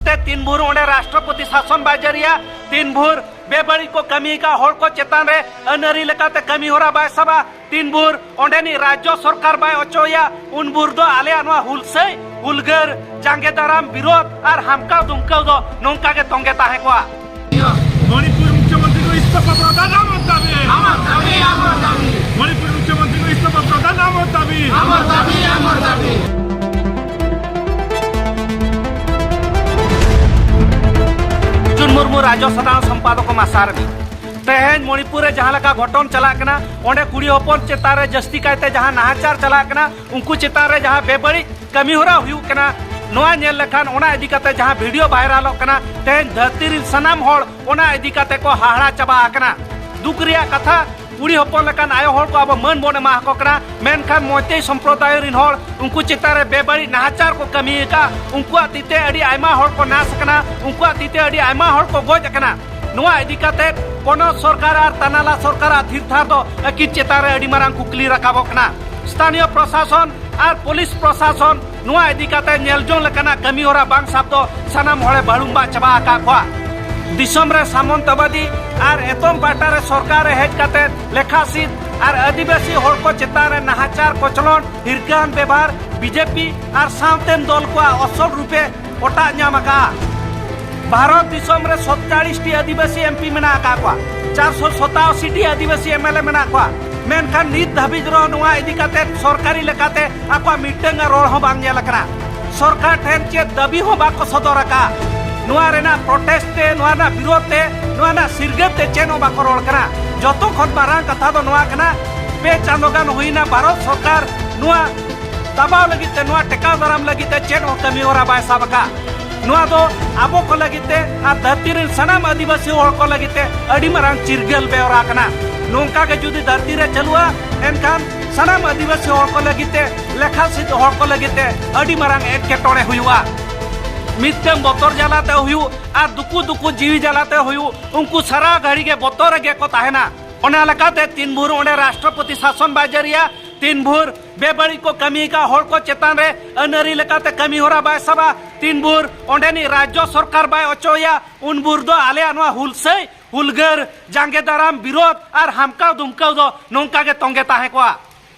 ते तीन भूर ओंडे राष्ट्रपति शासन बाय जरिया तीन भूर बेबड़ी को कमी का होड़ को चेतान रे अनरी लेकाते कमी होरा बाय सबा तीन भूर ओंडे नि राज्य सरकार बाय अचोया उन भूर दो आले अनवा हुलसे हुलगर जांगे दाराम विरोध और हमका दुमका दो नोंका के तोंगे ताहे कोआ मणिपुर मुख्यमंत्री को इस्तीफा प्रदान आमर दाबी मणिपुर मुख्यमंत्री को इस्तीफा प्रदान आमर दाबी जुन मुर्मू राज्य साधारण संपादक मासार भी तेहन मणिपुर जहाँ लगा घटन चलाकना ओंडे कुड़ी हपन चेतारे जस्ती कायते जहाँ नाहाचार चलाकना उनको चेतारे जहाँ बेबड़ी कमी होरा हुयुकना नोआ नेल लेखान ओना इदी काते जहाँ वीडियो वायरल कना तेहन धरती रिन सनाम होड़ ओना इदी काते को हाहड़ा चबा आकना दुख रिया कथा कुड़ी हपन लेखान आयो होड़ को अब मन बोने माह को कना मेनखान मोते संप्रदाय रिन होड़ उनको चेतारे बेबड़ी नाहाचार को कमी का उनको अतीते अड़ी आयमा होड़ को नाश कना उनको अतीते अड़ी आयमा होड़ को गोज कना नोआ इदी काते कोनो सरकार और तनाला सरकार थीरथार दो अकित चेतारे अड़ी मारांग कुकली रकाबो कना स्थानीय प्रशासन और पुलिस प्रशासन नोआ इदी काते नेलजों लेकाना कमी होरा बांग साबदो सनाम होड़े बाड़ुंबा चबा आका खोआ दिसम रे सामंतवादी और एतम पाटा रे सरकार हेज काते लेखासिद और आदिवासी होड़ को चेतारे नाहाचार कोचलन हिरकान व्यवहार बीजेपी और सावतेन दल को असल रूपे ओटा न्यामका भारत दिसम रे 47 टी आदिवासी एमपी मेना का 487 टी आदिवासी एमएलए मेना को मेनखान नित धाबिज रो नोआ इदी काते सरकारी लेकाते आको मीटिंग रोड हो बांग नेलकना सरकार ठेन चे दाबी हो बाको सदरका नोआ रेना प्रोटेस्ट ते नोआ ना विरोध ते नोआ ना सिरगत ते चेनो बाको रोड कना जतो खन मारांग कथा दो नोआ कना पे चांदोगान हुईना भारत सरकार नोआ दबाव लगिते नोआ टेका दाराम लगिते चेनो कमी होरा बाय साबका नोआ दो आबो को लगिते आ धरती रे सनाम आदिवासी होड़ को लगिते अड़ी मारांग चिरगल बेवरा कना नोंका के जुदी धरती रे चलुआ एनखान सनाम आदिवासी होड़ को लगिते लेखा सिद्ध होड़ को लगिते अड़ी मारांग एटकेटोड़े हुआ मितम बतर जलाते हुयु आ दुकु दुकु जीवी जलाते हुयु उनको सारा घड़ी के बतर गे को ताहेना ओना लकाते तीन भूर ओंडे राष्ट्रपति शासन बाय जरिया तीन भूर बेबड़ी को कमी का होड़ को चेतान रे अनरी लेकाते कमी होरा बाय सबा तीन भूर ओंडे नि राज्य सरकार बाय अचोया उन भूर दो आले अनवा हुलसे हुलगर जांगे दाराम विरोध और हमका दुमका दो नोंका के तोंगे ताहे कोआ